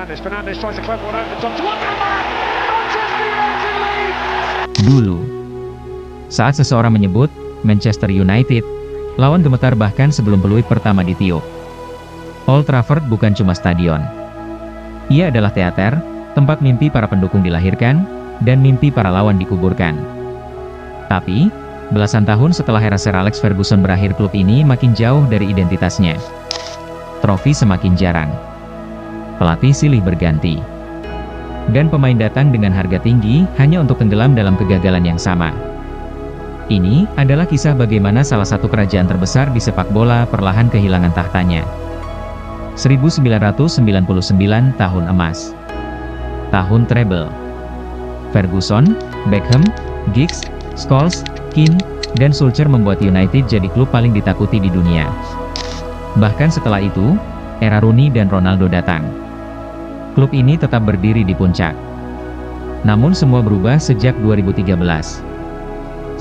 Fernandes. Fernandes tries a clever one over the top to Underman! Manchester United lead! Dulu, saat seseorang menyebut Manchester United, lawan gemetar bahkan sebelum peluit pertama ditiup. Old Trafford bukan cuma stadion. Ia adalah teater, tempat mimpi para pendukung dilahirkan, dan mimpi para lawan dikuburkan. Tapi, belasan tahun setelah era Sir Alex Ferguson berakhir, klub ini makin jauh dari identitasnya. Trofi semakin jarang. Pelatih silih berganti. Dan pemain datang dengan harga tinggi hanya untuk tenggelam dalam kegagalan yang sama. Ini adalah kisah bagaimana salah satu kerajaan terbesar di sepak bola perlahan kehilangan tahtanya. 1999 tahun emas. Tahun treble. Ferguson, Beckham, Giggs, Scholes, Keane, dan Solskjaer membuat United jadi klub paling ditakuti di dunia. Bahkan setelah itu, era Rooney dan Ronaldo datang. Klub ini tetap berdiri di puncak. Namun semua berubah sejak 2013.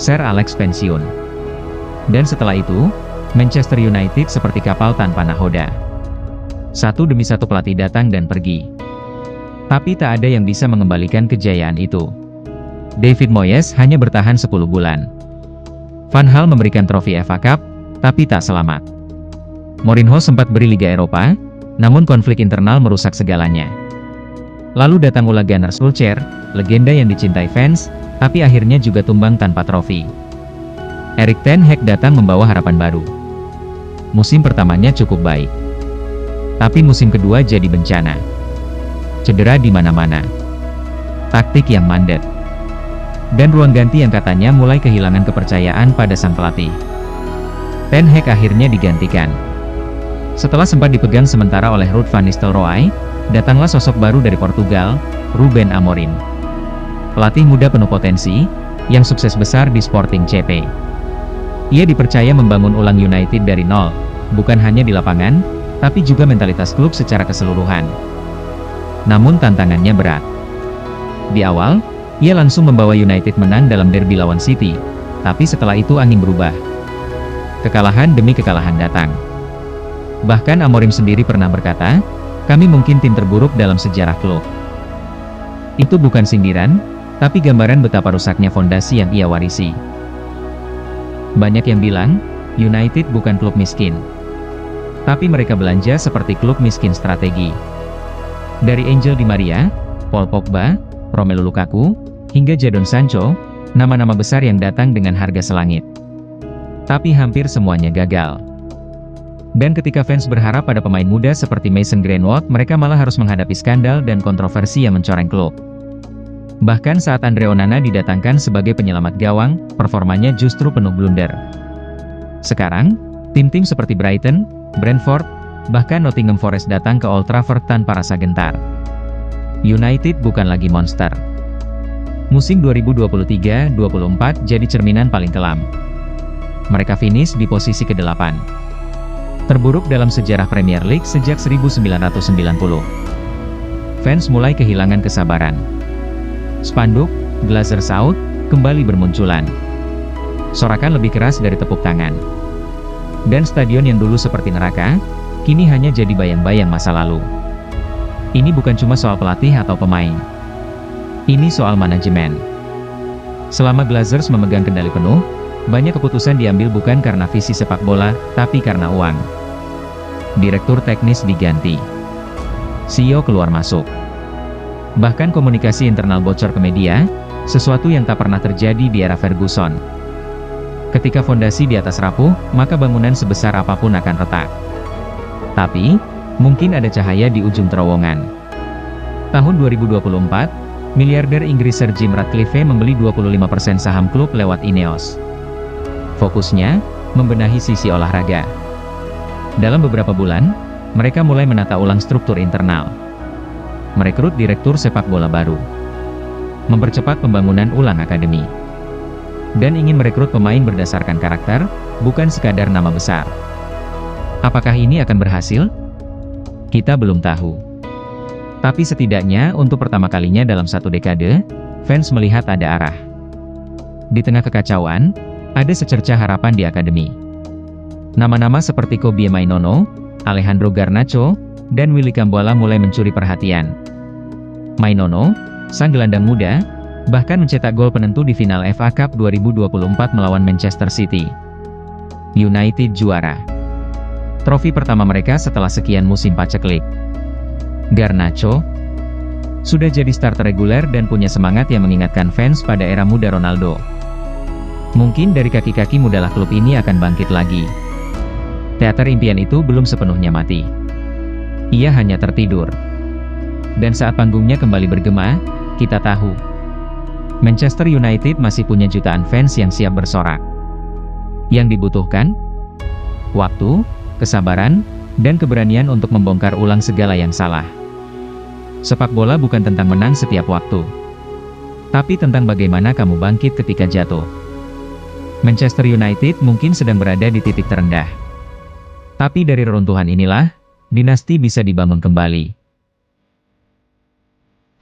Sir Alex pensiun. Dan setelah itu, Manchester United seperti kapal tanpa nahoda. Satu demi satu pelatih datang dan pergi. Tapi tak ada yang bisa mengembalikan kejayaan itu. David Moyes hanya bertahan 10 bulan. Van Gaal memberikan trofi FA Cup, tapi tak selamat. Mourinho sempat beri Liga Eropa, namun konflik internal merusak segalanya. Lalu datang Ole Gunnar Solskjaer, legenda yang dicintai fans, tapi akhirnya juga tumbang tanpa trofi. Erik ten Hag datang membawa harapan baru. Musim pertamanya cukup baik. Tapi musim kedua jadi bencana. Cedera di mana-mana. Taktik yang mandek. Dan ruang ganti yang katanya mulai kehilangan kepercayaan pada sang pelatih. Ten Hag akhirnya digantikan. Setelah sempat dipegang sementara oleh Ruud van Nistelrooy, datanglah sosok baru dari Portugal, Ruben Amorim. Pelatih muda penuh potensi, yang sukses besar di Sporting CP. Ia dipercaya membangun ulang United dari nol, bukan hanya di lapangan, tapi juga mentalitas klub secara keseluruhan. Namun tantangannya berat. Di awal, ia langsung membawa United menang dalam derby lawan City, tapi setelah itu angin berubah. Kekalahan demi kekalahan datang. Bahkan Amorim sendiri pernah berkata, "Kami mungkin tim terburuk dalam sejarah klub." Itu bukan sindiran, tapi gambaran betapa rusaknya fondasi yang ia warisi. Banyak yang bilang, United bukan klub miskin. Tapi mereka belanja seperti klub miskin strategi. Dari Angel Di Maria, Paul Pogba, Romelu Lukaku, hingga Jadon Sancho, nama-nama besar yang datang dengan harga selangit. Tapi hampir semuanya gagal. Dan ketika fans berharap pada pemain muda seperti Mason Greenwood, mereka malah harus menghadapi skandal dan kontroversi yang mencoreng klub. Bahkan saat Andre Onana didatangkan sebagai penyelamat gawang, performanya justru penuh blunder. Sekarang, tim-tim seperti Brighton, Brentford, bahkan Nottingham Forest datang ke Old Trafford tanpa rasa gentar. United bukan lagi monster. Musim 2023-24 jadi cerminan paling kelam. Mereka finish di posisi ke-8. Terburuk dalam sejarah Premier League sejak 1990. Fans mulai kehilangan kesabaran. Spanduk, Glazers out, kembali bermunculan. Sorakan lebih keras dari tepuk tangan. Dan stadion yang dulu seperti neraka, kini hanya jadi bayang-bayang masa lalu. Ini bukan cuma soal pelatih atau pemain. Ini soal manajemen. Selama Glazers memegang kendali penuh, banyak keputusan diambil bukan karena visi sepak bola, tapi karena uang. Direktur teknis diganti. CEO keluar masuk. Bahkan komunikasi internal bocor ke media, sesuatu yang tak pernah terjadi di era Ferguson. Ketika fondasi di atas rapuh, maka bangunan sebesar apapun akan retak. Tapi, mungkin ada cahaya di ujung terowongan. Tahun 2024, miliarder Inggris Sir Jim Ratcliffe membeli 25% saham klub lewat Ineos. Fokusnya, membenahi sisi olahraga. Dalam beberapa bulan, mereka mulai menata ulang struktur internal. Merekrut direktur sepak bola baru. Mempercepat pembangunan ulang akademi. Dan ingin merekrut pemain berdasarkan karakter, bukan sekadar nama besar. Apakah ini akan berhasil? Kita belum tahu. Tapi setidaknya untuk pertama kalinya dalam satu dekade, fans melihat ada arah. Di tengah kekacauan, ada secercah harapan di akademi. Nama-nama seperti Kobbie Mainoo, Alejandro Garnacho, dan Willy Kambuala mulai mencuri perhatian. Mainono, sang gelandang muda, bahkan mencetak gol penentu di final FA Cup 2024 melawan Manchester City. United juara. Trofi pertama mereka setelah sekian musim paceklik. Garnacho sudah jadi starter reguler dan punya semangat yang mengingatkan fans pada era muda Ronaldo. Mungkin dari kaki-kaki mudalah klub ini akan bangkit lagi. Teater impian itu belum sepenuhnya mati. Ia hanya tertidur. Dan saat panggungnya kembali bergema, kita tahu Manchester United masih punya jutaan fans yang siap bersorak. Yang dibutuhkan? Waktu, kesabaran, dan keberanian untuk membongkar ulang segala yang salah. Sepak bola bukan tentang menang setiap waktu, tapi tentang bagaimana kamu bangkit ketika jatuh. Manchester United mungkin sedang berada di titik terendah. Tapi dari reruntuhan inilah, dinasti bisa dibangun kembali.